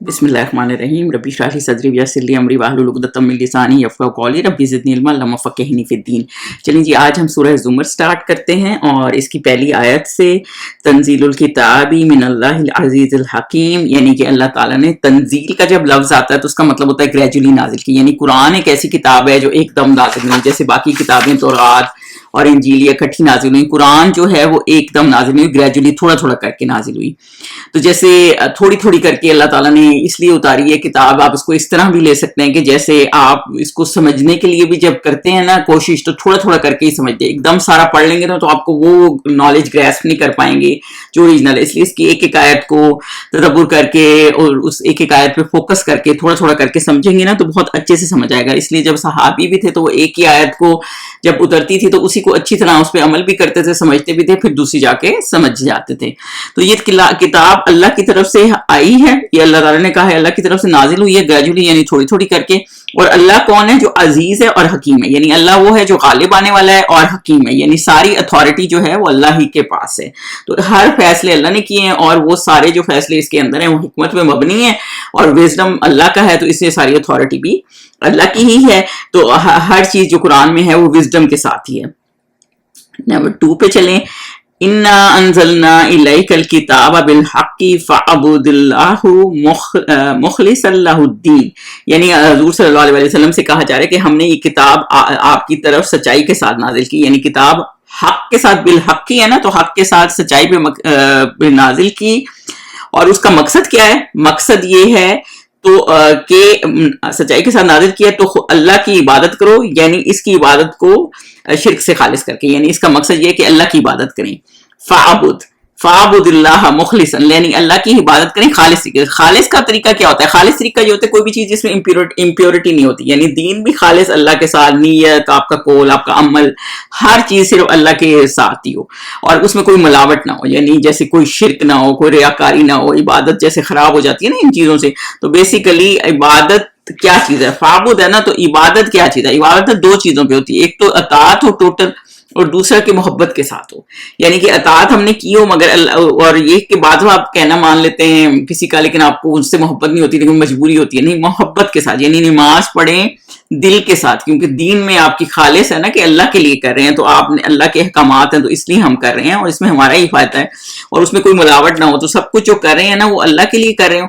بسم اللہ الرحمن الرحیم ربی اشرح لی صدری ویسر لی امری واحلل عقدۃ من لسانی یفقہوا قولی ربی زدنی علما اللہم فقہنی فی الدین۔ چلیں جی، آج ہم سورہ زمر سٹارٹ کرتے ہیں اور اس کی پہلی آیت سے تنزیل الکتاب من اللہ العزیز الحکیم، یعنی کہ اللہ تعالیٰ نے تنزیل کا جب لفظ آتا ہے تو اس کا مطلب ہوتا ہے گریجولی نازل کی، یعنی قرآن ایک ایسی کتاب ہے جو ایک دم نازل نہیں، جیسے باقی کتابیں تورات اور انجیل اکٹھی نازل ہوئی، قرآن جو ہے وہ ایک دم نازل ہوئی، گریجولی تھوڑا تھوڑا کر کے نازل ہوئی۔ تو جیسے تھوڑی تھوڑی کر کے اللہ تعالیٰ نے اس لیے اتاری ہے کتاب، آپ اس کو اس طرح بھی لے سکتے ہیں کہ جیسے آپ اس کو سمجھنے کے لیے بھی جب کرتے ہیں نا کوشش، تو تھوڑا تھوڑا کر کے ہی سمجھتے ہیں، ایک دم سارا پڑھ لیں گے تو آپ کو وہ نالج گریسپ نہیں کر پائیں گے جو اوریجنل ہے۔ اس لیے اس کی ایک ایک آیت کو تدبر کر کے اور اس ایک ایک آیت پہ فوکس کر کے تھوڑا تھوڑا کر کے سمجھیں گے نا تو بہت اچھے سے سمجھ آئے گا۔ اس لیے جب صحابی بھی تھے تو وہ ایک ہی آیت کو جب اترتی تھی تو اسی کو اچھی طرح اس پہ عمل بھی کرتے تھے، سمجھتے بھی تھے، پھر دوسری جا کے سمجھ جاتے تھے۔ تو یہ کتاب اللہ کی طرف سے آئی ہے، یہ اللہ تعالیٰ نے کہا ہے اللہ کی طرف سے نازل ہوئی ہے گریجولی، یعنی تھوڑی تھوڑی کر کے۔ اور اللہ کون ہے؟ جو عزیز ہے اور حکیم ہے، یعنی اللہ وہ ہے جو غالب آنے والا ہے اور حکیم ہے، یعنی ساری اتھارٹی جو ہے وہ اللہ ہی کے پاس ہے۔ تو ہر فیصلے اللہ نے کیے ہیں اور وہ سارے جو فیصلے اس کے اندر ہیں وہ حکمت پہ مبنی ہیں، اور وزڈم اللہ کا ہے، تو اس سے ساری اتھارٹی بھی اللہ کی ہی ہے۔ تو ہر چیز جو قرآن میں ہے وہ وزڈم کے ساتھ ہی ہے۔ نمبر 2 پہ چلیں، اِنَّا أَنزَلْنَا إِلَيْكَ الْكِتَابَ بِالْحَقِّ فَاعْبُدِ اللَّهَ مُخْلِصًا لَهُ الدِّينَ، یعنی حضور صلی اللہ علیہ وسلم سے کہا جا رہا ہے کہ ہم نے یہ کتاب آپ کی طرف سچائی کے ساتھ نازل کی، یعنی کتاب حق کے ساتھ، بالحق کی ہے نا، تو حق کے ساتھ سچائی پہ نازل کی۔ اور اس کا مقصد کیا ہے؟ مقصد یہ ہے تو کہ سچائی کے ساتھ نازل کیا تو اللہ کی عبادت کرو، یعنی اس کی عبادت کو شرک سے خالص کر کے، یعنی اس کا مقصد یہ ہے کہ اللہ کی عبادت کریں۔ فَاعْبُدِ اللَّهَ مُخْلِصًا، یعنی اللہ کی عبادت کریں خالص طریقے سے۔ خالص کا طریقہ کیا ہوتا ہے؟ خالص طریقہ یہ ہوتا ہے کوئی بھی چیز جس میں امپیورٹی نہیں ہوتی، یعنی دین بھی خالص اللہ کے ساتھ، نیت، آپ کا قول، آپ کا عمل، ہر چیز صرف اللہ کے ساتھ ہی ہو اور اس میں کوئی ملاوٹ نہ ہو، یعنی جیسے کوئی شرک نہ ہو، کوئی ریاکاری نہ ہو، عبادت جیسے خراب ہو جاتی ہے نا ان چیزوں سے۔ تو بیسیکلی عبادت کیا چیز ہے؟ فعبد ہے نا، تو عبادت کیا چیز ہے؟ عبادت 2 چیزوں پہ ہوتی ہے، ایک تو اطاعت ہو ٹوٹل، اور دوسرا کہ محبت کے ساتھ ہو، یعنی کہ اطاعت ہم نے کی ہو مگر اور یہ کہ بعض آپ کہنا مان لیتے ہیں کسی کا لیکن آپ کو اس سے محبت نہیں ہوتی، لیکن مجبوری ہوتی ہے، نہیں، محبت کے ساتھ، یعنی نماز پڑھیں دل کے ساتھ، کیونکہ دین میں آپ کی خالص ہے نا کہ اللہ کے لیے کر رہے ہیں، تو آپ نے اللہ کے احکامات ہیں تو اس لیے ہم کر رہے ہیں اور اس میں ہمارا ہی فائدہ ہے، اور اس میں کوئی ملاوٹ نہ ہو، تو سب کچھ جو کر رہے ہیں نا وہ اللہ کے لیے کر رہے ہوں،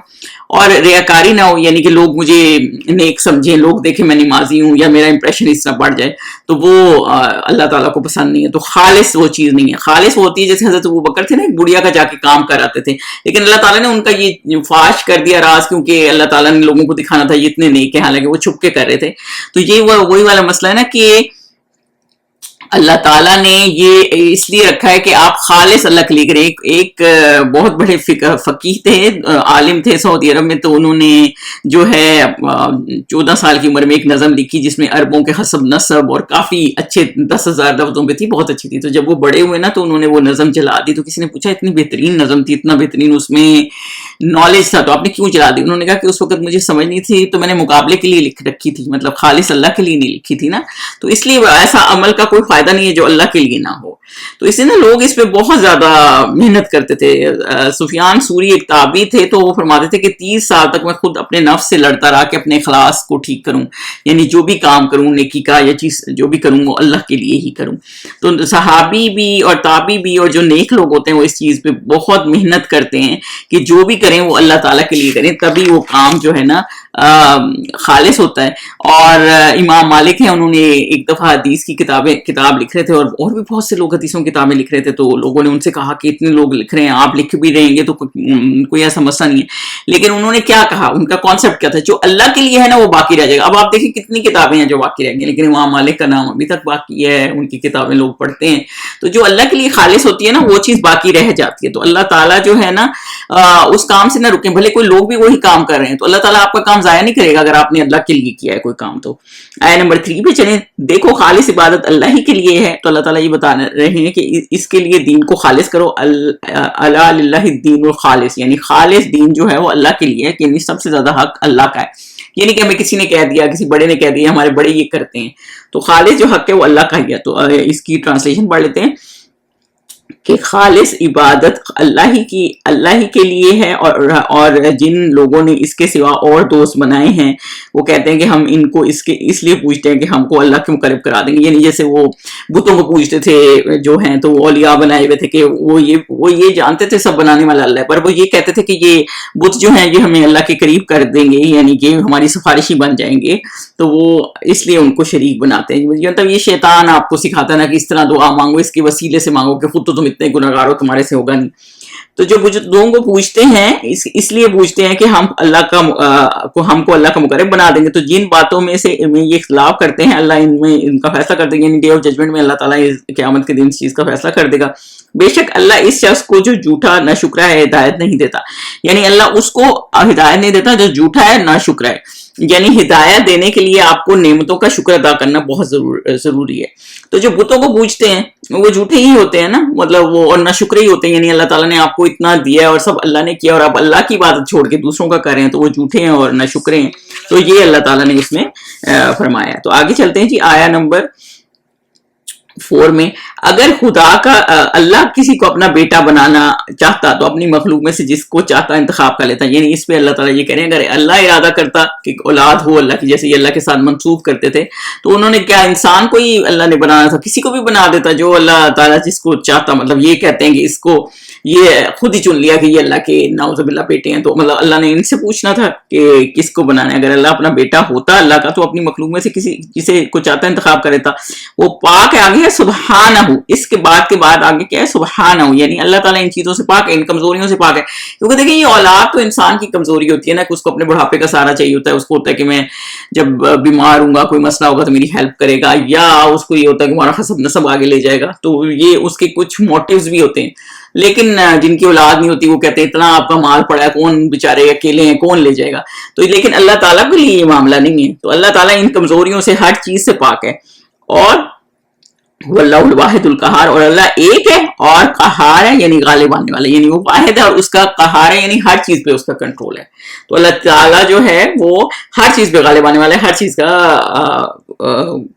اور ریاکاری نہ ہو، یعنی کہ لوگ مجھے نیک سمجھیں، لوگ دیکھیں میں نمازی ہوں یا میرا امپریشن اس طرح بڑھ جائے، تو وہ اللہ تعالیٰ کو پسند نہیں ہے۔ تو خالص وہ چیز نہیں ہے، خالص وہ ہوتی ہے جیسے حضرت ابوبکر تھے نا، ایک بڑھیا کا جا کے کام کر آتے تھے، لیکن اللہ تعالیٰ نے ان کا یہ فاش کر دیا راز، کیونکہ اللہ تعالیٰ نے لوگوں کو دکھانا تھا یہ اتنے نیک ہیں، حالانکہ وہ چھپ کے کر رہے تھے۔ تو یہ وہی والا مسئلہ ہے نا کہ اللہ تعالیٰ نے یہ اس لیے رکھا ہے کہ آپ خالص اللہ کے لیے کریں۔ ایک بہت بڑے فقیہ تھے، عالم تھے سعودی عرب میں، تو انہوں نے جو ہے 14 سال کی عمر میں ایک نظم لکھی جس میں عربوں کے حسب نسب اور کافی اچھے 10,000 لفظوں پہ تھی، بہت اچھی تھی۔ تو جب وہ بڑے ہوئے نا تو انہوں نے وہ نظم جلا دی، تو کسی نے پوچھا اتنی بہترین نظم تھی، اتنا بہترین اس میں نالج تھا، تو آپ نے کیوں جلا دی؟ انہوں نے کہا کہ اس وقت مجھے سمجھ نہیں تھی تو میں نے مقابلے کے لیے لکھ رکھی تھی، مطلب خالص اللہ کے لیے نہیں لکھی تھی نا، تو اس لیے ایسا عمل کا کوئی فائدہ نہیں ہے جو اللہ کے لیے نہ ہو۔ تو اس لیے نا لوگ اس پہ بہت زیادہ محنت کرتے تھے۔ سفیان سوری ایک تابعی تھے، تو وہ فرماتے تھے کہ 30 سال تک میں خود اپنے نفس سے لڑتا رہا کہ اپنے اخلاص کو ٹھیک کروں، یعنی جو بھی کام کروں نیکی کا یا چیز جو بھی کروں وہ اللہ کے لیے ہی کروں۔ تو صحابی بھی اور تابعی بھی اور جو نیک لوگ ہوتے ہیں وہ اس چیز پہ بہت محنت کرتے ہیں کہ جو بھی کریں وہ اللہ تعالیٰ کے لیے کریں، تبھی وہ کام جو ہے نا خالص ہوتا ہے۔ اور امام مالک ہیں، انہوں نے ایک دفعہ حدیث کی کتاب لکھ رہے تھے، اور بھی بہت سے لوگ حدیثوں کی کتابیں لکھ رہے تھے، تو لوگوں نے ان سے کہا کہ اتنے لوگ لکھ رہے ہیں، آپ لکھ بھی رہیں گے تو کوئی ایسا مسئلہ نہیں ہے، لیکن انہوں نے کیا کہا، ان کا کانسیپٹ کیا تھا، جو اللہ کے لیے ہے نا وہ باقی رہ جائے گا۔ اب آپ دیکھیں کتنی کتابیں ہیں جو باقی رہ گئی، لیکن امام مالک کا نام ابھی تک باقی ہے، ان کی کتابیں لوگ پڑھتے ہیں۔ تو جو اللہ کے لیے خالص ہوتی ہے نا وہ چیز باقی رہ جاتی ہے۔ تو اللہ تعالیٰ جو ہے نا اس کام سے نہ رکیں، بھلے کوئی لوگ بھی وہی کام کر رہے ہیں، تو اللہ تعالیٰ آپ کا کام ضائع نہیں کرے گا اگر آپ نے اللہ کے لیے کیا ہے کوئی کام۔ تو آیت نمبر 3 پہ چلیں، دیکھو خالص عبادت اللہ ہی کے لیے ہے، تو اللہ تعالیٰ یہ بتا رہے ہیں کہ اس کے لیے دین کو خالص کرو، الا للہ الدین الخالص، یعنی خالص دین جو ہے وہ اللہ کے لیے ہے، کہ سب سے زیادہ حق اللہ کا ہے، یہ نہیں کہ ہمیں کسی نے کہہ دیا، کسی بڑے نے کہہ دیا ہمارے بڑے یہ کرتے ہیں، تو خالص جو حق ہے وہ اللہ کا ہی ہے۔ تو اس کی ٹرانسلیشن پڑھ لیتے ہیں، کہ خالص عبادت اللہ ہی کے لیے ہے، اور جن لوگوں نے اس کے سوا اور دوست بنائے ہیں وہ کہتے ہیں کہ ہم ان کو اس لیے پوچھتے ہیں کہ ہم کو اللہ کے مقرب کرا دیں گے. یعنی جیسے وہ بتوں کو پوچھتے تھے جو ہیں، تو وہ اولیاء بنائے ہوئے تھے کہ وہ یہ جانتے تھے سب بنانے والا اللہ ہے، پر وہ یہ کہتے تھے کہ یہ بت جو ہیں یہ ہمیں اللہ کے قریب کر دیں گے، یعنی کہ ہماری سفارشی بن جائیں گے، تو وہ اس لیے ان کو شریک بناتے ہیں. مطلب یہ شیطان آپ کو سکھاتا ہے نا کہ اس طرح دعا مانگو، اس کے وسیلے سے مانگو، کہ خود تو تم اتنے گنہگار ہو تمہارے سے ہوگا نہیں. تو جو لوگوں کو پوچھتے ہیں اس لیے پوچھتے ہیں کہ ہم ہم کو اللہ کا مقرب بنا دیں گے. تو جن باتوں میں سے یہ اختلاف کرتے ہیں اللہ ان کا فیصلہ کر دیں گے. یعنی ڈے آف ججمنٹ میں اللہ تعالیٰ قیامت کے دن اس چیز کا فیصلہ کر دے گا. بے شک اللہ اس شخص کو جو جھوٹا نہ شکرا ہے ہدایت نہیں دیتا. یعنی اللہ اس کو ہدایت نہیں دیتا جو جھوٹا ہے نہ شکرا ہے. یعنی ہدایت دینے کے لیے آپ کو نعمتوں کا شکر ادا کرنا بہت ضروری ہے. تو جو بتوں کو پوچھتے ہیں وہ جھوٹے ہی ہوتے ہیں نا، مطلب وہ اور نہ شکر ہی ہوتے ہیں. یعنی اللہ تعالیٰ نے آپ کو اتنا دیا ہے اور سب اللہ نے کیا، اور آپ اللہ کی عبادت چھوڑ کے دوسروں کا کر رہے ہیں، تو وہ جھوٹے ہیں اور نہ شکرے ہیں. تو یہ اللہ تعالیٰ نے اس میں فرمایا. تو آگے چلتے ہیں جی آیا نمبر 4 میں. اگر اللہ کسی کو اپنا بیٹا بنانا چاہتا تو اپنی مخلوق میں سے جس کو چاہتا انتخاب کر لیتا. یعنی اس پہ اللہ تعالیٰ یہ کہہ رہے ہیں اگر اللہ ارادہ کرتا کہ اولاد ہو اللہ کی، جیسے یہ اللہ کے ساتھ منسوخ کرتے تھے، تو انہوں نے کیا انسان کو ہی اللہ نے بنانا تھا، کسی کو بھی بنا دیتا جو اللہ تعالیٰ جس کو چاہتا. مطلب یہ کہتے ہیں کہ اس کو یہ خود ہی چن لیا کہ یہ اللہ کے نعوذ باللہ بیٹے ہیں. تو مطلب اللہ نے ان سے پوچھنا تھا کہ کس کو بنانا ہے. اگر اللہ اپنا بیٹا ہوتا اللہ کا تو اپنی مخلوق میں سے کسی جسے کو چاہتا انتخاب کرے تھا. وہ پاک ہے، آگے ہے سبحانہ، اس کے بعد آگے کیا ہے سبحانہ. یعنی اللہ تعالیٰ ان چیزوں سے پاک ہے، ان کمزوریوں سے پاک ہے. کیونکہ دیکھیں یہ اولاد تو انسان کی کمزوری ہوتی ہے نا، کہ اس کو اپنے بڑھاپے کا سہارا چاہیے ہوتا ہے. اس کو ہوتا ہے کہ میں جب بیمار ہوں گا، کوئی مسئلہ ہوگا تو میری ہیلپ کرے گا، یا اس کو یہ ہوتا ہے کہ ہمارا حسب نسب آگے لے جائے گا. تو یہ اس کے کچھ موٹیوز بھی ہوتے ہیں. لیکن جن کی اولاد نہیں ہوتی وہ کہتے ہیں اتنا آپ کا مال پڑا ہے، کون بیچارے اکیلے ہیں، کون لے جائے گا. تو لیکن اللہ تعالیٰ کے لیے یہ معاملہ نہیں ہے. تو اللہ تعالیٰ ان کمزوریوں سے ہر چیز سے پاک ہے. اور اللہ الواحد القہار، اور اللہ ایک ہے اور قہار ہے، یعنی غالب آنے والا. یعنی وہ واحد ہے اور اس کا قہار ہے، یعنی ہر چیز پہ اس کا کنٹرول ہے. تو اللہ تعالیٰ جو ہے وہ ہر چیز پہ غالب آنے والا ہے، ہر چیز کا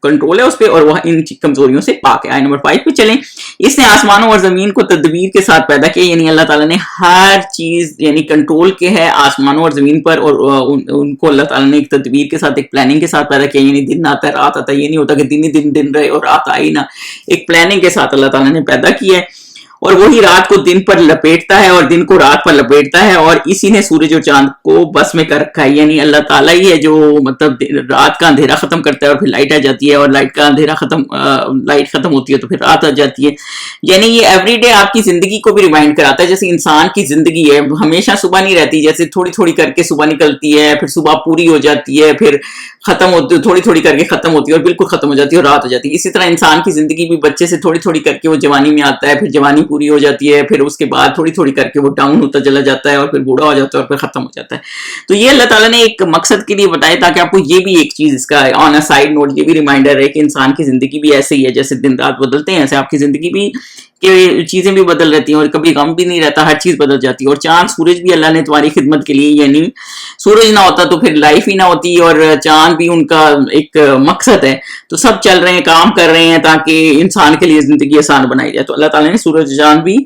کنٹرول ہے اس پہ، اور وہ ان کمزوریوں سے پاک ہے. آیت نمبر 5 پہ چلیں. اس نے آسمانوں اور زمین کو تدبیر کے ساتھ پیدا کیا. یعنی اللہ تعالیٰ نے ہر چیز یعنی کنٹرول کے ہے آسمانوں اور زمین پر، اور ان کو اللہ تعالیٰ نے ایک تدبیر کے ساتھ، ایک پلاننگ کے ساتھ پیدا کیا. یعنی دن آتا ہے رات آتا ہے، یہ نہیں ہوتا کہ دن ہی دن رہے اور رات آئی نہ. ایک پلاننگ کے ساتھ اللہ تعالیٰ نے پیدا کیا ہے، اور وہی رات کو دن پر لپیٹتا ہے اور دن کو رات پر لپیٹتا ہے، اور اسی نے سورج اور چاند کو بس میں کر رکھا ہے. یعنی اللہ تعالیٰ ہی ہے جو مطلب رات کا اندھیرا ختم کرتا ہے اور پھر لائٹ آ جاتی ہے، اور لائٹ کا اندھیرا لائٹ ختم ہوتی ہے تو پھر رات آ جاتی ہے. یعنی یہ ایوری ڈے آپ کی زندگی کو بھی ریمائنڈ کراتا ہے. جیسے انسان کی زندگی ہے ہمیشہ صبح نہیں رہتی، جیسے تھوڑی تھوڑی کر کے صبح نکلتی ہے، پھر صبح پوری ہو جاتی ہے، پھر ختم ہوتی، تھوڑی تھوڑی کر کے ختم ہوتی ہے اور بالکل ختم ہو جاتی ہے اور رات ہو جاتی ہے. اسی طرح انسان کی زندگی بھی بچے سے تھوڑی تھوڑی کر کے وہ جوانی میں آتا ہے، پھر جوانی پوری ہو جاتی ہے، پھر اس کے بعد تھوڑی تھوڑی کر کے وہ ڈاؤن ہوتا چلا جاتا ہے، اور پھر بوڑھا ہو جاتا ہے اور پھر ختم ہو جاتا ہے. تو یہ اللہ تعالیٰ نے ایک مقصد کے لیے بتایا تاکہ آپ کو یہ بھی ایک چیز اس کا آن اے سائڈ نوٹ یہ بھی ریمائنڈر ہے کہ انسان کی زندگی بھی ایسے ہی ہے. جیسے دن رات بدلتے ہیں ایسے آپ کی زندگی بھی کہ چیزیں بھی بدل رہتی ہیں، اور کبھی غم بھی نہیں رہتا، ہر چیز بدل جاتی ہے. اور چاند سورج بھی اللہ نے تمہاری خدمت کے لیے، یعنی سورج نہ ہوتا تو پھر لائف ہی نہ ہوتی، اور چاند بھی ان کا ایک مقصد ہے. تو سب چل رہے ہیں، کام کر رہے ہیں تاکہ انسان کے لیے زندگی آسان بنائی جائے. تو اللہ تعالیٰ نے سورج چاند بھی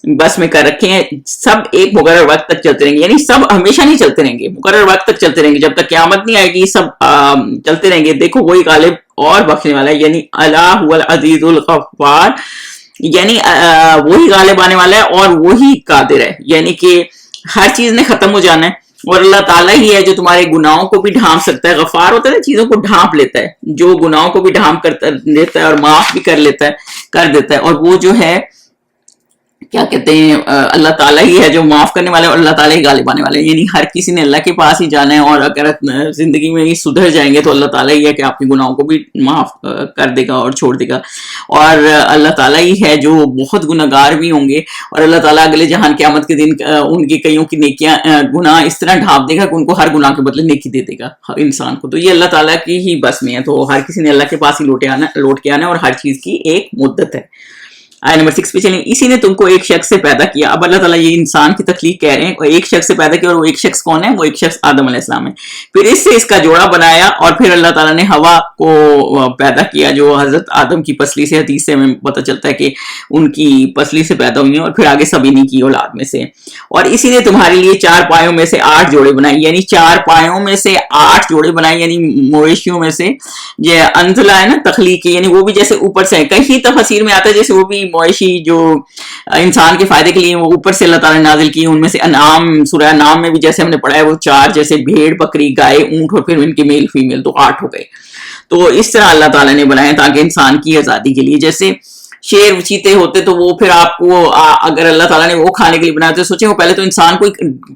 بس میں کر رکھے ہیں. سب ایک مقرر وقت تک چلتے رہیں گے، یعنی سب ہمیشہ نہیں چلتے رہیں گے، مقرر وقت تک چلتے رہیں گے، جب تک قیامت نہیں آئے گی سب چلتے رہیں گے. دیکھو وہی غالب اور بخشنے والا ہے، یعنی اللہ هو العزیز الغفار، یعنی وہی غالب آنے والا ہے اور وہی قادر ہے. یعنی کہ ہر چیز نے ختم ہو جانا ہے، اور اللہ تعالیٰ ہی ہے جو تمہارے گناہوں کو بھی ڈھانپ سکتا ہے. غفار ہوتا ہے نا، چیزوں کو ڈھانپ لیتا ہے، جو گناہوں کو بھی ڈھانپ لیتا ہے اور معاف بھی کر دیتا ہے. اور وہ جو ہے کیا کہتے ہیں اللہ تعالیٰ ہی ہے جو معاف کرنے والے، اور اللہ تعالیٰ ہی غالب آنے والے. یعنی ہر کسی نے اللہ کے پاس ہی جانا ہے، اور اگر زندگی میں یہ سدھر جائیں گے تو اللہ تعالیٰ ہی ہے کہ آپ کے گناہوں کو بھی معاف کر دے گا اور چھوڑ دے گا. اور اللہ تعالیٰ ہی ہے جو بہت گناہگار بھی ہوں گے، اور اللہ تعالیٰ اگلے جہان قیامت کے دن ان کی کئیوں کی نیکیاں گناہ اس طرح ڈھانپ دے گا کہ ان کو ہر گناہ کے بدلے نیکی دے دے گا ہر انسان کو. تو یہ اللہ تعالیٰ کی ہی بس میں ہے. تو ہر کسی نے اللہ کے پاس ہی لوٹ کے آنا ہے، اور ہر چیز کی ایک مدت ہے. آیت نمبر 6 پہ چلیں. اسی نے تم کو ایک شخص سے پیدا کیا. اب اللہ تعالیٰ یہ انسان کی تخلیق کہہ رہے ہیں, اور ایک شخص سے پیدا کیا, اور وہ ایک شخص کون ہے؟ وہ ایک شخص آدم علیہ السلام ہے. پھر اس سے اس کا جوڑا بنایا, اور پھر اللہ تعالیٰ نے ہوا کو پیدا کیا جو حضرت آدم کی پسلی سے, حدیث سے ہمیں پتہ چلتا ہے کہ ان کی پسلی سے پیدا ہوئی ہیں, اور پھر آگے سب انہی کی اولاد میں سے. اور اسی نے تمہارے لیے 4 پایوں میں سے 8 جوڑے بنائے, یعنی 4 پایوں میں سے 8 جوڑے بنائے, یعنی مویشیوں میں سے. یہ انزلہ ہے نا تخلیق کی, یعنی وہ بھی جیسے اوپر سے, کئی تفسیر میں آتا ہے جیسے وہ بھی مویشی جو انسان کے فائدے کے لیے وہ اوپر سے اللہ تعالیٰ نے نازل کی. ان میں سے انعام, سورہ انعام میں بھی جیسے ہم نے پڑھا ہے وہ 4, جیسے بھیڑ, بکری, گائے, اونٹ, اور پھر ان کے میل فیمیل, تو 8 ہو گئے. تو اس طرح اللہ تعالیٰ نے بنائے تاکہ انسان کی آزادی کے لیے. جیسے شیر چیتے ہوتے تو وہ پھر آپ کو اگر اللہ تعالیٰ نے وہ کھانے کے لیے بنایا تو سوچیں وہ پہلے تو انسان کو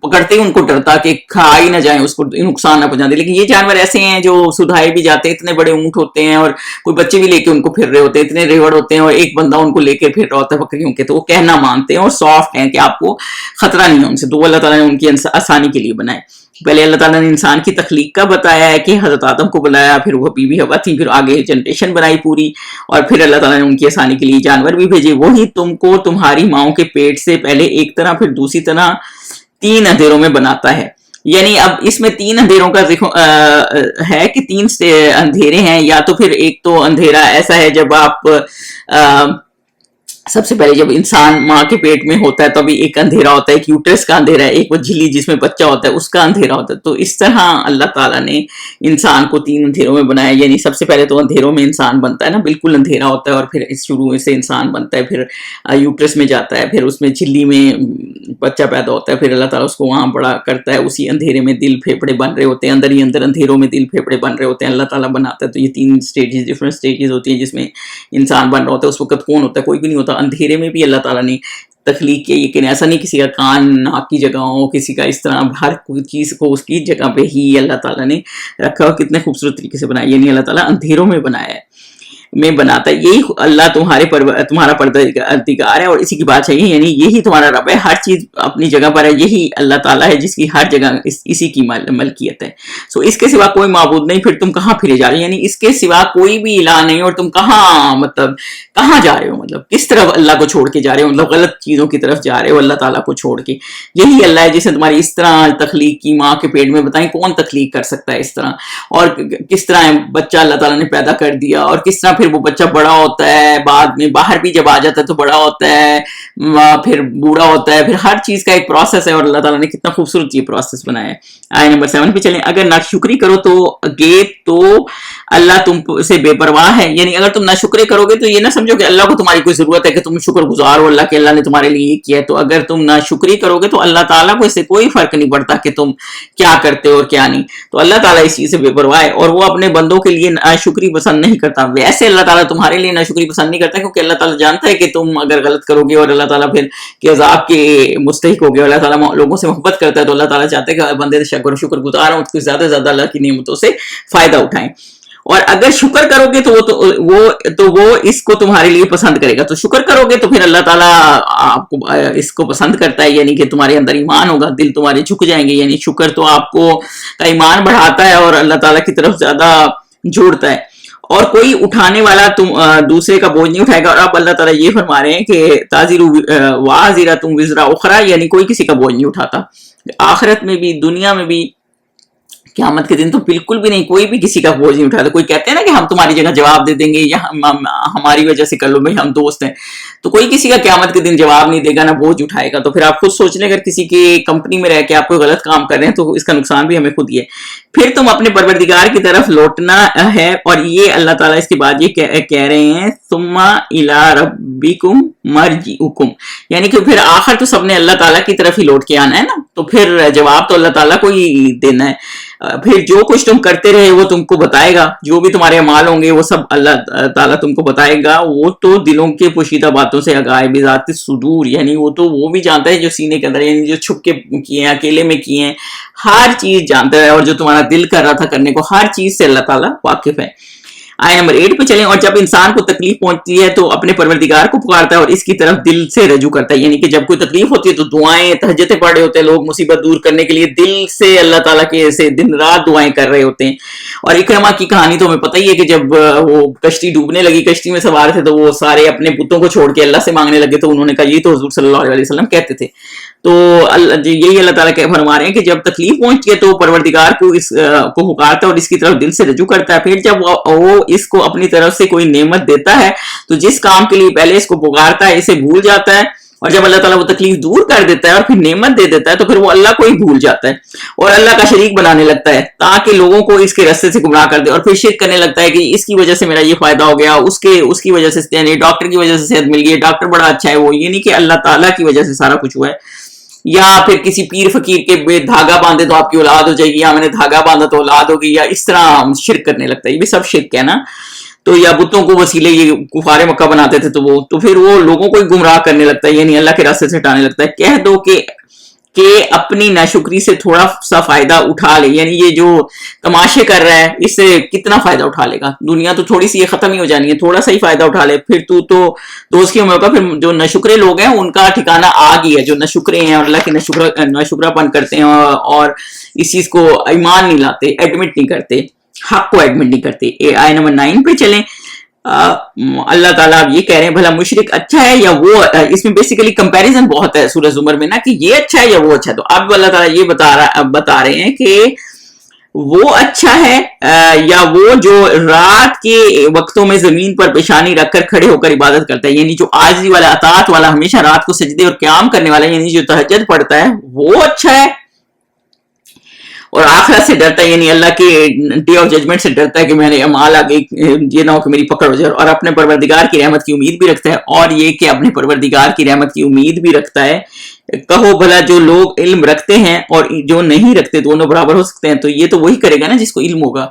پکڑتے ہی ان کو ڈرتا کہ کھا ہی نہ جائیں, اس کو نقصان نہ پہنچا دے. لیکن یہ جانور ایسے ہیں جو سدھائے بھی جاتے ہیں, اتنے بڑے اونٹ ہوتے ہیں, اور کوئی بچے بھی لے کے ان کو پھر رہے ہوتے ہیں, اتنے ریوڑ ہوتے ہیں, اور ایک بندہ ان کو لے کے پھر رہا ہوتا ہے بکریوں کے, تو وہ کہنا مانتے ہیں اور سافٹ ہیں کہ آپ کو خطرہ نہیں ہے ان سے. تو وہ اللہ تعالیٰ نے ان کی آسانی کے لیے بنائے. پہلے اللہ تعالیٰ نے انسان کی تخلیق کا بتایا ہے کہ حضرت آدم کو بنایا, پھر وہ بی بی حوا تھی, پھر آگے جنریشن بنائی پوری, اور پھر اللہ تعالیٰ نے ان کی آسانی کے لیے جانور بھی بھیجے. وہی تم کو تمہاری ماؤں کے پیٹ سے پہلے ایک طرح پھر دوسری طرح 3 اندھیروں میں بناتا ہے. یعنی اب اس میں 3 اندھیروں کا ہے کہ 3 سے اندھیرے ہیں. یا تو پھر ایک تو اندھیرا ایسا ہے جب آپ سب سے پہلے جب انسان ماں کے پیٹ میں ہوتا ہے تو ابھی ایک اندھیرا ہوتا ہے, ایک یوٹرس کا اندھیرا ہے, ایک وہ جھلی جس میں بچہ ہوتا ہے اس کا اندھیرا ہوتا ہے. تو اس طرح اللہ تعالیٰ نے انسان کو 3 اندھیروں میں بنایا. یعنی سب سے پہلے تو اندھیروں میں انسان بنتا ہے نا, بالکل اندھیرا ہوتا ہے, اور پھر شروع سے انسان بنتا ہے, پھر یوٹرس میں جاتا ہے, پھر اس میں جھلی میں بچہ پیدا ہوتا ہے, پھر اللہ تعالیٰ اس کو وہاں بڑا کرتا ہے. اسی اندھیرے میں دل پھیپڑے بن رہے ہوتے ہیں, اندر ہی اندر اندھیروں میں دل پھیپڑے بن رہے ہوتے ہیں, اللہ تعالیٰ بناتا ہے. تو یہ 3 سٹیجز, ڈفرنٹ سٹیجز ہوتی ہیں جس میں انسان بن رہا ہوتا ہے. اس وقت کون ہوتا ہے؟ کوئی بھی نہیں ہوتا. اندھیرے میں بھی اللہ تعالیٰ نے تخلیق کی, لیکن ایسا نہیں کسی کا کان ناک کی جگہ ہو, کسی کا اس طرح, ہر چیز کو اس کی جگہ پہ ہی اللہ تعالیٰ نے رکھا, اور کتنے خوبصورت طریقے سے بنایا. یعنی اللہ تعالیٰ اندھیروں میں بنایا ہے, میں بناتا ہے. یہی اللہ تمہارا پروردگار ہے, اور اسی کی بات چاہیے. یعنی یہی تمہارا رب ہے, ہر چیز اپنی جگہ پر ہے. یہی اللہ تعالیٰ ہے جس کی ہر جگہ اسی کی ملکیت ہے. سو اس کے سوا کوئی معبود نہیں. پھر تم کہاں پھرے جا رہے ہو؟ یعنی اس کے سوا کوئی بھی الہ نہیں, اور تم کہاں, مطلب کہاں جا رہے ہو, مطلب کس طرف اللہ کو چھوڑ کے جا رہے ہو, مطلب غلط چیزوں کی طرف جا رہے ہو اللہ تعالیٰ کو چھوڑ کے. یہی اللہ ہے جس نے تمہاری اس طرح تخلیق کی, ماں کے پیٹ میں. بتائیں کون تخلیق کر سکتا ہے اس طرح, اور کس طرح بچہ اللہ تعالیٰ نے پیدا کر دیا, اور کس طرح پھر وہ بچہ بڑا ہوتا ہے, بعد میں باہر بھی جب آ جاتا ہے تو بڑا ہوتا ہے, پھر بوڑھا ہوتا ہے, پھر ہر چیز کا ایک پروسیس ہے, اور اللہ تعالیٰ نے کتنا خوبصورت یہ پروسیس بنایا ہے. آیت نمبر 7 پہ چلیں. اگر ناشکری کرو تو اللہ تم سے بے پرواہ ہے. یعنی اگر تم ناشکری کرو گے تو یہ نہ سمجھو کہ اللہ کو تمہاری کوئی ضرورت ہے کہ تم شکر گزار ہو اللہ کہ اللہ نے تمہارے لیے یہ کیا ہے. تو اگر تم ناشکری کرو گے تو اللہ تعالیٰ کو اس سے کوئی فرق نہیں پڑتا کہ تم کیا کرتے ہو اور کیا نہیں. تو اللہ تعالیٰ اس چیز سے بے پرواہ ہے, اور وہ اپنے بندوں کے لیے ناشکری پسند نہیں کرتا. ویسے اللہ تعالیٰ تمہارے لیے ناشکری پسند نہیں کرتا, کیونکہ اللہ تعالیٰ جانتا ہے کہ تم اگر غلط کرو گے اور اللہ تعالیٰ پھر کہ عذاب کے مستحق ہو گئے. اللہ تعالیٰ لوگوں سے محبت کرتا ہے, تو اللہ تعالیٰ چاہتا ہے کہ بندے شکر گزار ہوں, اس کو زیادہ سے زیادہ اللہ کی نعمتوں سے فائدہ اٹھائیں. اور اگر شکر کرو گے تو وہ اس کو تمہارے لیے پسند کرے گا. تو شکر کرو گے تو پھر اللہ تعالیٰ آپ کو اس کو پسند کرتا ہے, یعنی کہ تمہارے اندر ایمان ہوگا, دل تمہارے جھک جائیں گے. یعنی شکر تو آپ کو کا ایمان بڑھاتا ہے اور اللہ تعالیٰ کی طرف زیادہ جوڑتا ہے. اور کوئی اٹھانے والا دوسرے کا بوجھ نہیں اٹھائے گا. اور اب اللہ تعالیٰ یہ فرما رہے ہیں کہ تازر وازرۃ وزر اخری, یعنی کوئی کسی کا بوجھ نہیں اٹھاتا, آخرت میں بھی دنیا میں بھی. قیامت کے دن تو بالکل بھی نہیں, کوئی بھی کسی کا بوجھ نہیں اٹھاتا. کوئی کہتے ہیں نا کہ ہم تمہاری جگہ جواب دے دیں گے, یا ہماری وجہ سے کر لو بھائی, ہم دوست ہیں. تو کوئی کسی کا قیامت کے دن جواب نہیں دے گا, نہ بوجھ اٹھائے گا. تو پھر آپ خود سوچ لیں, اگر کسی کی کمپنی میں رہ کے آپ کوئی غلط کام کر رہے ہیں تو اس کا نقصان بھی ہمیں خود ہی ہے. پھر تم اپنے پروردگار کی طرف لوٹنا ہے. اور یہ اللہ تعالیٰ اس کے بعد یہ کہہ رہے ہیں ثم الی ربکم مرجعکم, یعنی کہ پھر آخر تو سب نے اللہ تعالیٰ کی طرف ہی لوٹ کے آنا ہے نا. تو پھر جواب تو اللہ تعالیٰ کو ہی دینا ہے. پھر جو کچھ تم کرتے رہے وہ تم کو بتائے گا, جو بھی تمہارے اعمال ہوں گے وہ سب اللہ تعالیٰ تم کو بتائے گا. وہ تو دلوں کے پوشیدہ باتوں سے آگاہ ہے, بذات الصدور, یعنی وہ بھی جانتا ہے جو سینے کے اندر, یعنی جو چھپ کے کیے ہیں, اکیلے میں کیے ہیں, ہر چیز جانتا ہے. اور جو تمہارا دل کر رہا تھا کرنے کو, ہر چیز سے اللہ تعالیٰ واقف ہے. آئے نمبر 8 پہ چلیں. اور جب انسان کو تکلیف پہنچتی ہے تو اپنے پروردگار کو پکارتا ہے اور اس کی طرف دل سے رجوع کرتا ہے. یعنی کہ جب کوئی تکلیف ہوتی ہے تو دعائیں تہجدیں پڑھ رہے ہوتے ہیں لوگ مصیبت دور کرنے کے لیے, دل سے اللہ تعالیٰ کے سے دن رات دعائیں کر رہے ہوتے ہیں. اور اکرمہ کی کہانی تو ہمیں پتہ ہی ہے کہ جب وہ کشتی ڈوبنے لگی, کشتی میں سوار تھے تو وہ سارے اپنے بتوں کو چھوڑ کے اللہ سے مانگنے لگے. تو انہوں نے کہا یہ تو حضور صلی اللہ علیہ وسلم کہتے تھے. تو یہی اللہ تعالیٰ کے فرما رہے ہیں کہ جب تکلیف پہنچتی ہے تو پروردگار کو اس کو پکارتا ہے اور اس کی طرف دل سے رجوع کرتا ہے. پھر جب وہ اس کو اپنی طرف سے کوئی نعمت دیتا ہے تو جس کام کے لیے پہلے اس کو پکارتا ہے اسے بھول جاتا ہے, اور جب اللہ تعالیٰ وہ تکلیف دور کر دیتا ہے اور پھر نعمت دے دیتا ہے تو پھر وہ اللہ کو ہی بھول جاتا ہے اور اللہ کا شریک بنانے لگتا ہے تاکہ لوگوں کو اس کے راستے سے گمراہ کر دے. اور پھر شرک کرنے لگتا ہے کہ اس کی وجہ سے میرا یہ فائدہ ہو گیا, اس کی وجہ سے, یعنی ڈاکٹر کی وجہ سے صحت مل گئی, ڈاکٹر بڑا اچھا ہے, وہ یہ نہیں کہ اللہ تعالیٰ کی وجہ سے سارا کچھ ہوا ہے. یا پھر کسی پیر فقیر کے دھاگا باندھے تو آپ کی اولاد ہو جائے گی, یا میں نے دھاگا باندھا تو اولاد ہوگی, یا اس طرح شرک کرنے لگتا ہے. یہ بھی سب شرک ہے نا. تو یا بتوں کو وسیلے یہ کفار مکہ بناتے تھے تو پھر وہ لوگوں کو گمراہ کرنے لگتا ہے, یعنی اللہ کے راستے سے ہٹانے لگتا ہے. کہہ دو کہ اپنی ناشکری سے تھوڑا سا فائدہ اٹھا لے, یعنی یہ جو تماشے کر رہا ہے اس سے کتنا فائدہ اٹھا لے گا. دنیا تو تھوڑی سی یہ ختم ہی ہو جانی ہے, تھوڑا سا ہی فائدہ اٹھا لے. پھر تو اس کی موقع پھر جو ناشکرے لوگ ہیں ان کا ٹھکانہ آگ ہی ہے, جو ناشکرے ہیں اور اللہ کی ناشکرہ پن کرتے ہیں اور اس چیز کو ایمان نہیں لاتے, ایڈمٹ نہیں کرتے, حق کو ایڈمٹ نہیں کرتے. آیت نمبر 9 پہ چلیں. اللہ تعالیٰ اب یہ کہہ رہے ہیں بھلا مشرک اچھا ہے یا وہ, اس میں بیسیکلی کمپیریزن بہت ہے سورہ زمر میں نا, کہ یہ اچھا ہے یا وہ اچھا ہے. تو اب اللہ تعالیٰ یہ بتا رہے ہیں کہ وہ اچھا ہے یا وہ جو رات کے وقتوں میں زمین پر پیشانی رکھ کر کھڑے ہو کر عبادت کرتا ہے, یعنی جو عاجزی والا, اطاعت والا, ہمیشہ رات کو سجدے اور قیام کرنے والا, یعنی جو تہجد پڑھتا ہے وہ اچھا ہے اور آخرت سے ڈرتا ہے, یعنی اللہ کے ڈے آف ججمنٹ سے ڈرتا ہے کہ میں نے اعمال آگے یہ نہ ہو کہ میری پکڑ ہو جائے, اور اپنے پروردگار کی رحمت کی امید بھی رکھتا ہے. اور یہ کہ اپنے پروردگار کی رحمت کی امید بھی رکھتا ہے. کہو بھلا جو لوگ علم رکھتے ہیں اور جو نہیں رکھتے دونوں برابر ہو سکتے ہیں, تو یہ تو وہی کرے گا نا جس کو علم ہوگا.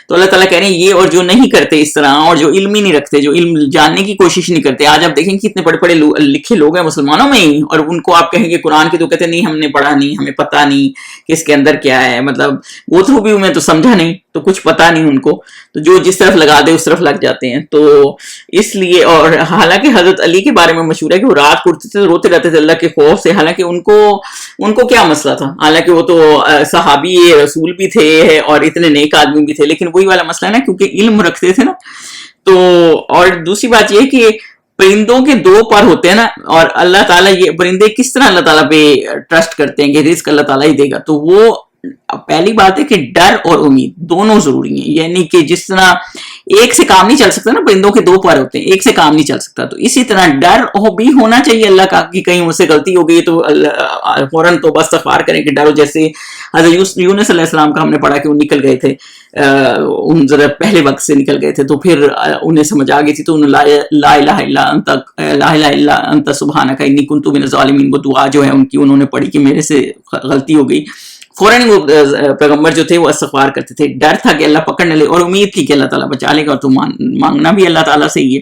تو اللہ تعالیٰ کہہ رہے ہیں یہ اور جو نہیں کرتے اس طرح, اور جو علم ہی نہیں رکھتے, جو علم جاننے کی کوشش نہیں کرتے. آج آپ دیکھیں کہ کتنے بڑے بڑے لکھے لوگ ہیں مسلمانوں میں ہی, اور ان کو آپ کہیں گے قرآن کی تو کہتے نہیں ہم نے پڑھا نہیں, ہمیں پتہ نہیں کہ اس کے اندر کیا ہے, مطلب گو تھرو بھی میں تو سمجھا نہیں, تو کچھ پتہ نہیں ان کو, تو جو جس طرف لگا دے اس طرف لگ جاتے ہیں. تو اس لیے, اور حالانکہ حضرت علی کے بارے میں مشہور ہے کہ وہ رات کو اٹھتے تھے روتے رہتے تھے اللہ کے خوف سے, حالانکہ ان کو کیا مسئلہ تھا, حالانکہ وہ تو صحابی رسول بھی تھے اور اتنے نیک آدمی بھی تھے, لیکن وہی والا مسئلہ ہے نا, کیونکہ علم رکھتے تھے نا. تو اور دوسری بات یہ کہ پرندوں کے 2 پر ہوتے ہیں نا, اور اللہ تعالیٰ یہ پرندے کس طرح اللہ تعالیٰ پہ ٹرسٹ کرتے ہیں کہ رزق اللہ تعالیٰ ہی دے گا. تو وہ پہلی بات ہے کہ ڈر اور امید دونوں ضروری ہیں, یعنی کہ جس طرح ایک سے کام نہیں چل سکتا نا, پرندوں کے 2 پر ہوتے ہیں, ایک سے کام نہیں چل سکتا, تو اسی طرح ڈر بھی ہونا چاہیے اللہ کا کہ کہیں مجھ سے غلطی ہو گئی تو فوراً توبہ استغفار کریں کہ ڈرو. جیسے حضرت یونس علیہ السلام کا ہم نے پڑھا کہ وہ نکل گئے تھے, ان ذرا پہلے وقت سے نکل گئے تھے, تو پھر انہیں سمجھ آ گئی تھی, تو انہوں لا الہ الا انت سبحانک انی کنت من الظالمین, وہ دعا جو ہے ان کی انہوں نے پڑھی کہ میرے سے غلطی ہو گئی. فوراً وہ پیغمبر جو تھے وہ استغفار کرتے تھے, ڈر تھا کہ اللہ پکڑ نہ لے, اور امید تھی کہ اللہ تعالیٰ بچا لے گا, اور تو مانگنا بھی اللہ تعالیٰ سے ہی ہے.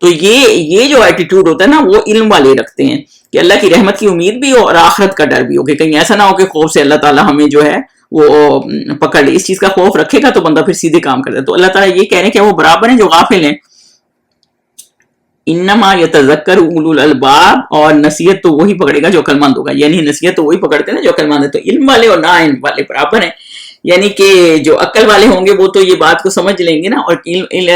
تو یہ جو ایٹیٹیوڈ ہوتا ہے نا وہ علم والے رکھتے ہیں کہ اللہ کی رحمت کی امید بھی ہو اور آخرت کا ڈر بھی ہو, کہ کہیں ایسا نہ ہو کہ خوف سے اللہ تعالیٰ ہمیں جو ہے وہ پکڑ لے. اس چیز کا خوف رکھے گا تو بندہ پھر سیدھے کام کرتا ہے. تو اللہ تعالیٰ یہ کہہ رہے ہیں کہ وہ برابر ہیں جو غافل ہیں. انما یتذکر اولو الالباب, اور نصیحت تو وہی پکڑے گا جو عقل مند ہوگا, یعنی نصیحت تو وہی پکڑتے ہیں نا جو عقل مند ہے. تو علم والے اور نا علم والے برابر ہیں, یعنی کہ جو عقل والے ہوں گے وہ تو یہ بات کو سمجھ لیں گے نا. اور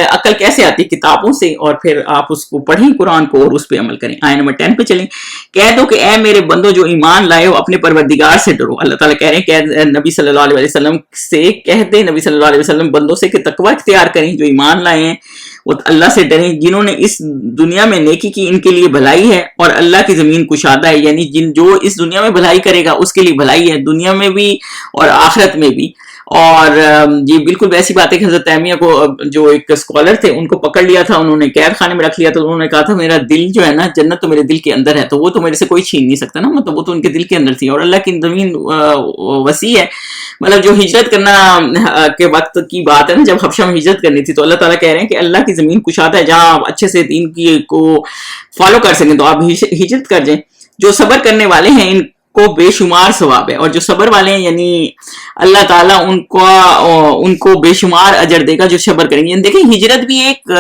عقل کیسے آتی ہے؟ کتابوں سے, اور پھر آپ اس کو پڑھیں قرآن کو اور اس پہ عمل کریں. آیت نمبر 10 پہ چلیں. کہہ دو کہ اے میرے بندو جو ایمان لائے ہو اپنے پروردگار سے ڈرو. اللہ تعالیٰ کہہ رہے ہیں کہ نبی صلی اللہ علیہ وسلم سے کہہ دے, نبی صلی اللہ علیہ وسلم بندوں سے کہ تقوی اختیار کریں, جو ایمان لائے ہیں وہ اللہ سے ڈریں, جنہوں نے اس دنیا میں نیکی کی ان کے لیے بھلائی ہے اور اللہ کی زمین کشادہ ہے, یعنی جو اس دنیا میں بھلائی کرے گا اس کے لیے بھلائی ہے, دنیا میں بھی اور آخرت میں بھی. اور یہ بالکل ویسی بات ہے کہ حضرت تیمیہ کو جو ایک اسکالر تھے ان کو پکڑ لیا تھا, انہوں نے قید خانے میں رکھ لیا, تو انہوں نے کہا تھا میرا دل جو ہے نا, جنت تو میرے دل کے اندر ہے, تو وہ تو میرے سے کوئی چھین نہیں سکتا نا, مطلب وہ تو ان کے دل کے اندر تھی. اور اللہ کی زمین وسیع ہے, مطلب جو ہجرت کرنا کے وقت کی بات ہے نا, جب حبشہ میں ہجرت کرنی تھی, تو اللہ تعالیٰ کہہ رہے ہیں کہ اللہ کی زمین کشادہ ہے, جہاں آپ اچھے سے دین کی کو فالو کر سکیں تو آپ ہجرت کر جائیں. جو صبر کرنے والے ہیں کو بے شمار ثواب ہے، اور جو صبر والے ہیں یعنی اللہ تعالیٰ ان کو بے شمار اجر دے گا جو صبر کریں گے. یعنی دیکھیں ہجرت بھی ایک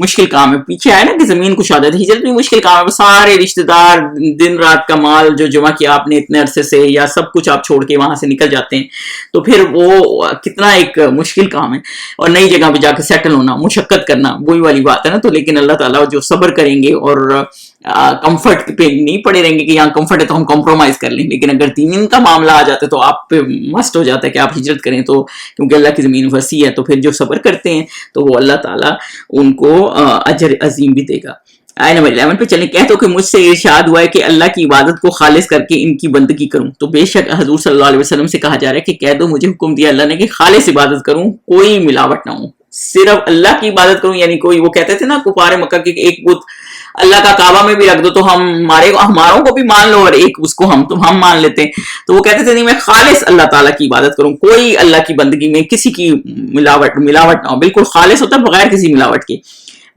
مشکل کام ہے، پیچھے آئے نا کہ زمین کشادہ ہے، ہجرت بھی مشکل کام ہے. سارے رشتہ دار، دن رات کا مال جو جمع کیا آپ نے اتنے عرصے سے، یا سب کچھ آپ چھوڑ کے وہاں سے نکل جاتے ہیں، تو پھر وہ کتنا ایک مشکل کام ہے. اور نئی جگہ پہ جا کے سیٹل ہونا، مشقت کرنا، وہی والی بات ہے نا. تو لیکن اللہ تعالیٰ جو صبر کریں گے اور کمفرٹ پہ نہیں پڑے رہیں گے کہ یہاں کمفرٹ ہے تو ہم کمپرومائز کر لیں، لیکن اگر دین کا معاملہ آ جاتا ہے تو آپ پہ مسٹ ہو جاتا ہے کہ آپ ہجرت کریں، تو کیونکہ اللہ کی زمین وسیع ہے. تو پھر جو صبر کرتے ہیں تو وہ اللہ تعالیٰ ان کو اجر عظیم بھی دے گا. آئے نمبر 11 پہ چلیں. کہہ دو کہ مجھ سے ارشاد ہوا ہے کہ اللہ کی عبادت کو خالص کر کے ان کی بندگی کروں. تو بے شک حضور صلی اللہ علیہ وسلم سے کہا جا رہا ہے کہ کہہ دو مجھے حکم دیا اللہ نے کہ خالص عبادت کروں، کوئی ملاوٹ نہ ہو، صرف اللہ کی عبادت کروں. یعنی کوئی وہ کہتے تھے نا کفار مکہ کے ایک بت اللہ کا کعبہ میں بھی رکھ دو تو ہماروں کو بھی مان لو اور ایک اس کو ہم مان لیتے ہیں. تو وہ کہتے تھے نہیں میں خالص اللہ تعالیٰ کی عبادت کروں، کوئی اللہ کی بندگی میں کسی کی ملاوٹ نہ ہو، بالکل خالص ہوتا ہے بغیر کسی ملاوٹ کے.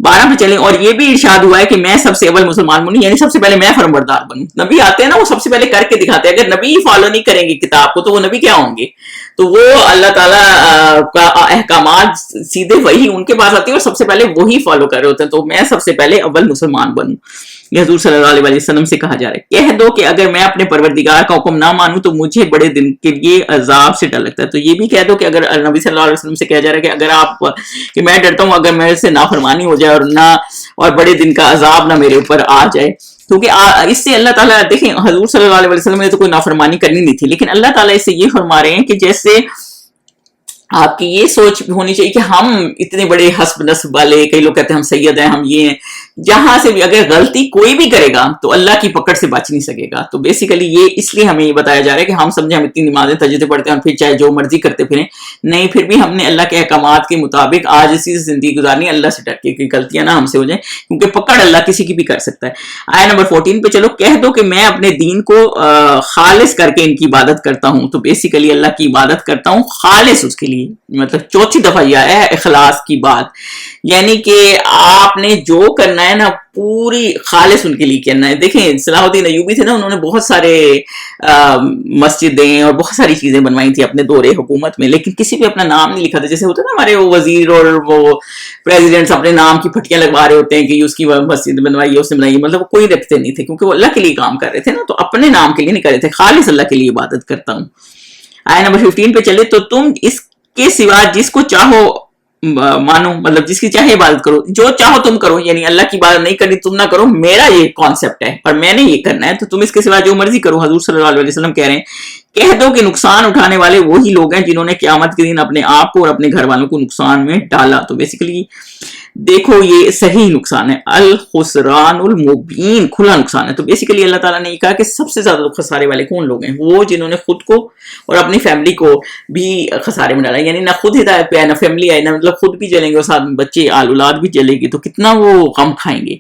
12 پہ چلیں. اور یہ بھی ارشاد ہوا ہے کہ میں سب سے اول مسلمان بنوں، یعنی سب سے پہلے میں فرمانبردار بنوں. نبی آتے ہیں نا وہ سب سے پہلے کر کے دکھاتے ہیں. اگر نبی ہی فالو نہیں کریں گے کتاب کو تو وہ نبی کیا ہوں گے؟ تو وہ اللہ تعالیٰ کا احکامات سیدھے وہی ان کے پاس آتی ہے اور سب سے پہلے وہی فالو کر رہے ہوتے ہیں. تو میں سب سے پہلے اول مسلمان بنوں، یہ حضور صلی اللہ علیہ وسلم سے کہا جا رہا ہے. کہہ دو کہ اگر میں اپنے پروردگار کا حکم نہ مانوں تو مجھے بڑے دن کے لیے عذاب سے ڈر لگتا ہے. تو یہ بھی کہہ دو کہ اگر نبی صلی اللہ علیہ وسلم سے کہا جا رہا ہے کہ اگر آپ کہ میں ڈرتا ہوں اگر میرے سے نافرمانی ہو جائے اور بڑے دن کا عذاب نہ میرے اوپر آ جائے. کیونکہ اس سے اللہ تعالیٰ دیکھیں حضور صلی اللہ علیہ وسلم نے تو کوئی نافرمانی کرنی نہیں تھی، لیکن اللہ تعالیٰ اس سے یہ فرما رہے ہیں کہ جیسے آپ کی یہ سوچ ہونی چاہیے کہ ہم اتنے بڑے حسب نسب والے، کئی لوگ کہتے ہیں ہم سید ہیں، ہم یہ ہیں، جہاں سے بھی اگر غلطی کوئی بھی کرے گا تو اللہ کی پکڑ سے بچ نہیں سکے گا. تو بیسیکلی یہ اس لیے ہمیں یہ بتایا جا رہا ہے کہ ہم سمجھیں ہم اتنی نمازیں تہجدیں پڑھتے ہیں اور پھر چاہے جو مرضی کرتے پھریں، نہیں، پھر بھی ہم نے اللہ کے احکامات کے مطابق آج اسی سے زندگی گزارنی، اللہ سے ڈر کے کہ غلطیاں نہ ہم سے ہو جائیں، کیونکہ پکڑ اللہ کسی کی بھی کر سکتا ہے. آیت نمبر 14 پہ چلو. کہہ دو کہ میں اپنے دین کو خالص کر کے ان کی عبادت کرتا ہوں. تو بیسیکلی اللہ کی عبادت کرتا ہوں خالص اس کے لیے، مطلب چوتھی دفعہ یہ ہے اخلاص کی بات، یعنی کہ آپ نے جو کرنا ہے نا پوری خالص ان کے لیے کرنا ہے. دیکھیں صلاح الدین ایوبی تھے نا، انہوں نے بہت سارے مسجدیں اور بہت ساری چیزیں بنوائی تھی اپنے دور حکومت میں، لیکن کسی پہ اپنا نام نہیں لکھا تھا. جیسے ہوتا ہے نا ہمارے وہ وزیر اور وہ پریزیڈنٹس اپنے نام کی پھٹیاں لگوا رہے ہوتے ہیں کہ اس کی مسجد بنوائی ہے، اس نے بنائی، مطلب وہ کوئی رکھتے نہیں تھے کیونکہ وہ اللہ کے لیے کام کر رہے تھے نا، تو اپنے نام کے لیے نہیں کر رہے تھے، خالص اللہ کے لیے عبادت کرتا ہوں. آیت نمبر 15 پہ چلے. تو تم اس کے سوا جس کو چاہو مانو، مطلب جس کی چاہے عبادت کرو، جو چاہو تم کرو، یعنی اللہ کی عبادت نہیں کرنی تم نہ کرو، میرا یہ کانسیپٹ ہے اور میں نے یہ کرنا ہے، تو تم اس کے سوا جو مرضی کرو. حضور صلی اللہ علیہ وسلم کہہ رہے ہیں کہہ دو کہ نقصان اٹھانے والے وہی لوگ ہیں جنہوں نے قیامت کے دن اپنے آپ کو اور اپنے گھر والوں کو نقصان میں ڈالا. تو بیسیکلی دیکھو یہ صحیح نقصان ہے، الخسران المبین، کھلا نقصان ہے. تو بیسیکلی اللہ تعالیٰ نے یہ کہا کہ سب سے زیادہ خسارے والے کون لوگ ہیں؟ وہ جنہوں نے خود کو اور اپنی فیملی کو بھی خسارے میں ڈالا، یعنی نہ خود ہدایت پہ آئے، نہ فیملی آئے، نہ مطلب خود بھی جلیں گے اور ساتھ میں بچے آل اولاد بھی جلے گی، تو کتنا وہ غم کھائیں گے.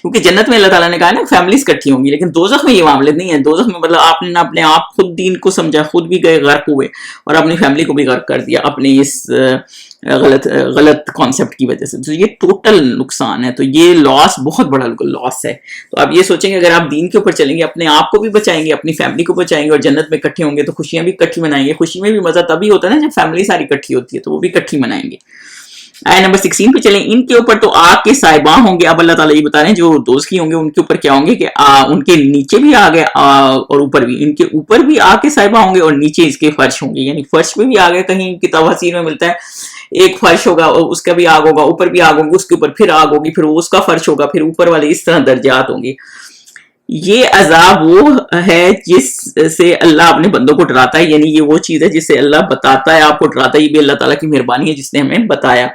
کیونکہ جنت میں اللہ تعالیٰ نے کہا نا فیملیز کٹھی ہوں گی، لیکن دوزخ میں یہ معاملے نہیں ہے. دوزخ میں مطلب آپ نے نہ اپنے آپ خود دین کو سمجھا، خود بھی گئے غرق ہوئے اور اپنی فیملی کو بھی غرق کر دیا اپنے اس غلط کانسیپٹ کی وجہ سے. تو یہ ٹوٹل نقصان ہے، تو یہ لاس بہت بڑا لاس ہے. تو آپ یہ سوچیں گے اگر آپ دین کے اوپر چلیں گے، اپنے آپ کو بھی بچائیں گے، اپنی فیملی کو بچائیں گے اور جنت میں اکٹھے ہوں گے تو خوشیاں بھی اکٹھی منائیں گے. خوشی میں بھی مزہ تبھی ہوتا ہے نا جب فیملی ساری اکٹھی ہوتی ہے، تو وہ بھی اکٹھی منائیں گے. آیت نمبر 16 پہ چلیں. ان کے اوپر تو آگ کے صاحباں ہوں گے. اب اللہ تعالیٰ یہ بتا رہے ہیں جو دوزخی ہوں گے ان کے اوپر کیا ہوں گے کہ ان کے نیچے بھی آگ ہے اور اوپر بھی، ان کے اوپر بھی آگ کے صاحباں ہوں گے اور نیچے اس کے فرش ہوں گے. یعنی فرش پہ بھی آگ ہے، کہیں کتاب حسین میں ملتا ہے ایک فرش ہوگا اس کا بھی آگ ہوگا، اوپر بھی آگ ہوگی، اس کے اوپر پھر آگ ہوگی، پھر وہ اس کا فرش ہوگا، پھر اوپر والے، اس طرح درجات ہوں گے. یہ عذاب وہ ہے جس سے اللہ اپنے بندوں کو ڈراتا ہے، یعنی یہ وہ چیز ہے جس سے اللہ بتاتا ہے آپ کو ڈراتا ہے. یہ بھی اللہ تعالیٰ کی مہربانی ہے جس نے ہمیں بتایا.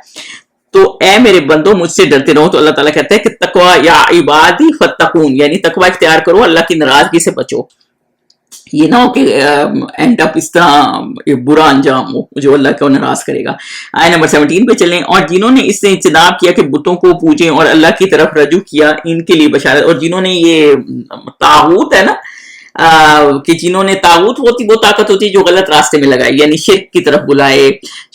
تو اے میرے بندوں مجھ سے ڈرتے رہو. تو اللہ تعالیٰ کہتا ہے کہ تقوی یا عبادی فتقون، یعنی تقوی اختیار کرو، اللہ کی ناراضگی سے بچو. یہ نہ ہو کہ اینڈ اپ اس طرح برا انجام ہو جو اللہ کو ناراض کرے گا. آیت نمبر 17 پہ چلیں. اور جنہوں نے اس سے اجتناب کیا کہ بتوں کو پوجیں اور اللہ کی طرف رجوع کیا، ان کے لیے بشارت. اور جنہوں نے یہ طاغوت ہے نا کہ جنہوں نے طاغوت ہوتی وہ طاقت ہوتی ہے جو غلط راستے میں لگائے، یعنی شرک کی طرف بلائے.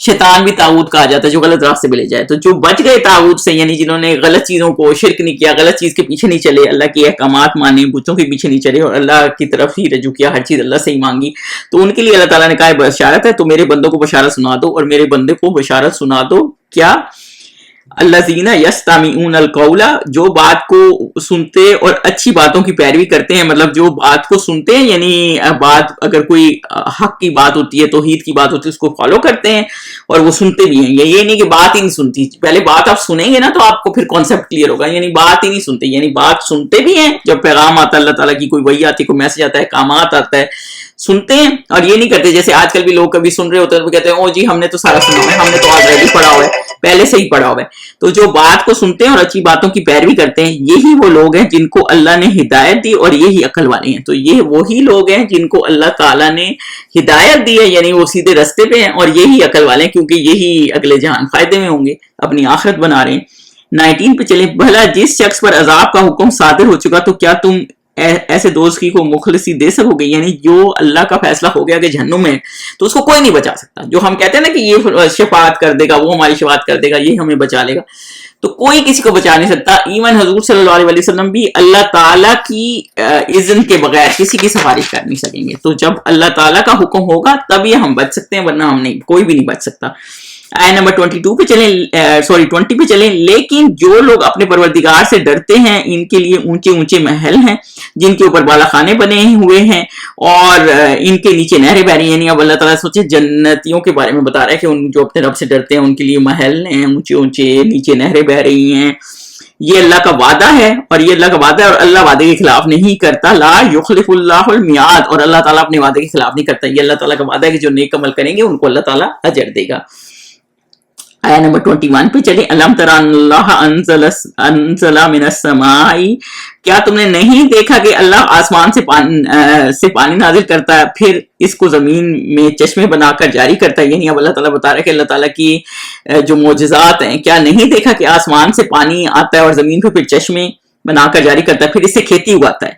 شیطان بھی طاغوت کہا جاتا ہے جو غلط راستے میں لے جائے. تو جو بچ گئے طاغوت سے، یعنی جنہوں نے غلط چیزوں کو شرک نہیں کیا، غلط چیز کے پیچھے نہیں چلے، اللہ کے احکامات مانے، بتوں کے پیچھے نہیں چلے اور اللہ کی طرف ہی رجوع کیا، ہر چیز اللہ سے ہی مانگی، تو ان کے لیے اللہ تعالیٰ نے کہا بشارت ہے. تو میرے بندوں کو بشارت سنا دو، اور میرے بندے کو بشارت سنا دو کیا؟ الذین یستمعون القول، جو بات کو سنتے اور اچھی باتوں کی پیروی کرتے ہیں. مطلب جو بات کو سنتے ہیں، یعنی بات اگر کوئی حق کی بات ہوتی ہے، توحید کی بات ہوتی ہے، اس کو فالو کرتے ہیں اور وہ سنتے بھی ہیں. یہ نہیں کہ بات ہی نہیں سنتی، پہلے بات آپ سنیں گے نا تو آپ کو پھر کانسیپٹ کلیئر ہوگا. یعنی بات ہی نہیں سنتے، یعنی بات سنتے بھی ہیں، جب پیغام آتا ہے اللہ تعالیٰ کی، کوئی وحی آتی ہے، کوئی میسج آتا ہے، کامات آتا ہے، سنتے ہیں. اور یہ نہیں کرتے جیسے آج کل بھی لوگ کبھی سن رہے ہوتے ہیں تو کہتے ہیں او جی ہم نے تو سارا سنا ہوا ہے، ہم نے تو آلریڈی پڑھا ہوا ہے، پہلے سے ہی پڑھا ہوا ہے. تو جو بات کو سنتے ہیں اور اچھی باتوں کی پیروی کرتے ہیں، یہی وہ لوگ ہیں جن کو اللہ نے ہدایت دی، اور یہی عقل والے ہیں. تو یہ وہی لوگ ہیں جن کو اللہ تعالیٰ نے ہدایت دی ہے، یعنی وہ سیدھے رستے پہ ہیں، اور یہی عقل والے ہیں، کیونکہ یہی اگلے جہان فائدے میں ہوں گے، اپنی آخرت بنا رہے ہیں. 19 پہ چلیں. بھلا جس شخص پر عذاب کا حکم صادر ہو چکا تو کیا تم ایسے دوست کو مخلصی دے سکو گے؟ یعنی جو اللہ کا فیصلہ ہو گیا کہ جہنم میں تو اس کو کوئی نہیں بچا سکتا. جو ہم کہتے ہیں نا کہ یہ شفاعت کر دے گا، وہ ہماری شفاعت کر دے گا، یہ ہمیں بچا لے گا، تو کوئی کسی کو بچا نہیں سکتا. ایون حضور صلی اللہ علیہ وسلم بھی اللہ تعالیٰ کی اذن کے بغیر کسی کی سفارش کر نہیں سکیں گے. تو جب اللہ تعالیٰ کا حکم ہوگا تب یہ ہم بچ سکتے ہیں، ورنہ ہم نہیں، کوئی بھی نہیں بچ سکتا. آیت نمبر 22 پہ چلیں، 20 پہ چلیں. لیکن جو لوگ اپنے پروردگار سے ڈرتے ہیں ان کے لیے اونچے اونچے محل ہیں جن کے اوپر بالا خانے بنے ہوئے ہیں اور ان کے نیچے نہریں بہ رہی ہیں. یعنی اب اللہ تعالیٰ سوچے جنتیوں کے بارے میں بتا رہا ہے کہ ان جو اپنے رب سے ڈرتے ہیں ان کے لیے محل ہیں اونچے اونچے، نیچے نہریں بہ رہی ہیں. یہ اللہ کا وعدہ ہے، اور یہ اللہ کا وعدہ ہے، اور اللہ وعدے کے خلاف نہیں کرتا. لا یخلف اللہ المیعاد، اور اللہ تعالیٰ اپنے وعدے کے خلاف نہیں کرتا. یہ اللہ تعالیٰ کا وعدہ ہے کہ جو نیک عمل کریں گے ان کو اللہ تعالیٰ اجر دے گا. آیا نمبر 21 پہ چلیں. الم تر ان اللہ انزل من السماء، کیا تم نے نہیں دیکھا کہ اللہ آسمان سے پانی نازل کرتا ہے، پھر اس کو زمین میں چشمے بنا کر جاری کرتا ہے. یعنی اب اللہ تعالیٰ بتا رہا ہے کہ اللہ تعالیٰ کی جو معجزات ہیں، کیا نہیں دیکھا کہ آسمان سے پانی آتا ہے اور زمین پہ پھر چشمے بنا کر جاری کرتا ہے، پھر اس سے کھیتی اگاتا ہے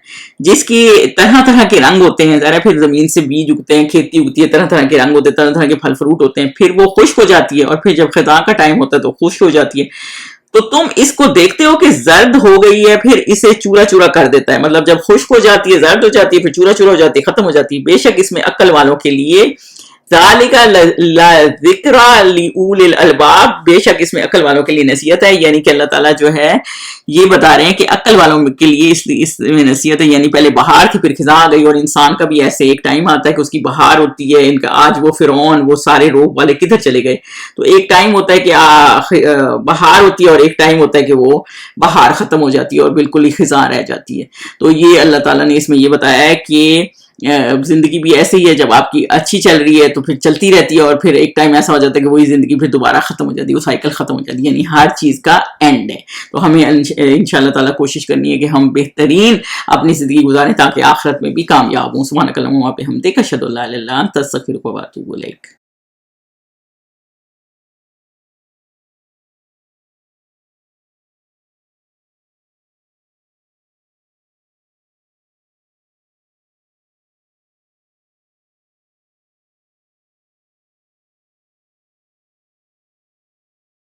جس کی طرح طرح کے رنگ ہوتے ہیں. ذرا پھر زمین سے بیج اگتے ہیں، کھیتی اگتی ہے، طرح طرح کے رنگ ہوتے ہیں، طرح طرح کے پھل فروٹ ہوتے ہیں، پھر وہ خشک ہو جاتی ہے، اور پھر جب خزاں کا ٹائم ہوتا ہے تو خشک ہو جاتی ہے. تو تم اس کو دیکھتے ہو کہ زرد ہو گئی ہے، پھر اسے چورا چورا کر دیتا ہے. مطلب جب خشک ہو جاتی ہے، زرد ہو جاتی ہے، پھر چورا چورا ہو جاتی ہے، ختم ہو جاتی ہے. بے شک اس میں عقل والوں کے لیے ذالک لذکریٰ لأولی الالباب، بے شک اس میں عقل والوں کے لیے نصیحت ہے. یعنی کہ اللہ تعالیٰ جو ہے یہ بتا رہے ہیں کہ عقل والوں کے لیے اس میں نصیحت ہے. یعنی پہلے بہار تھی، پھر خزاں آ گئی، اور انسان کا بھی ایسے ایک ٹائم آتا ہے کہ اس کی بہار ہوتی ہے. ان کا آج وہ فرعون، وہ سارے روگ والے کدھر چلے گئے؟ تو ایک ٹائم ہوتا ہے کہ بہار ہوتی ہے، اور ایک ٹائم ہوتا ہے کہ وہ بہار ختم ہو جاتی ہے اور بالکل ہی خزاں رہ جاتی ہے. تو یہ اللہ تعالیٰ نے اس میں یہ بتایا ہے کہ زندگی بھی ایسے ہی ہے، جب آپ کی اچھی چل رہی ہے تو پھر چلتی رہتی ہے، اور پھر ایک ٹائم ایسا ہو جاتا ہے کہ وہی زندگی پھر دوبارہ ختم ہو جاتی ہے، وہ سائیکل ختم ہو جاتی ہے. یعنی ہر چیز کا اینڈ ہے. تو ہمیں انشاءاللہ تعالیٰ کوشش کرنی ہے کہ ہم بہترین اپنی زندگی گزاریں تاکہ آخرت میں بھی کامیاب ہوں. سبحانک اللہم و بحمدک، اشہد ان لا الہ الا انت، استغفرک و اتوب الیک.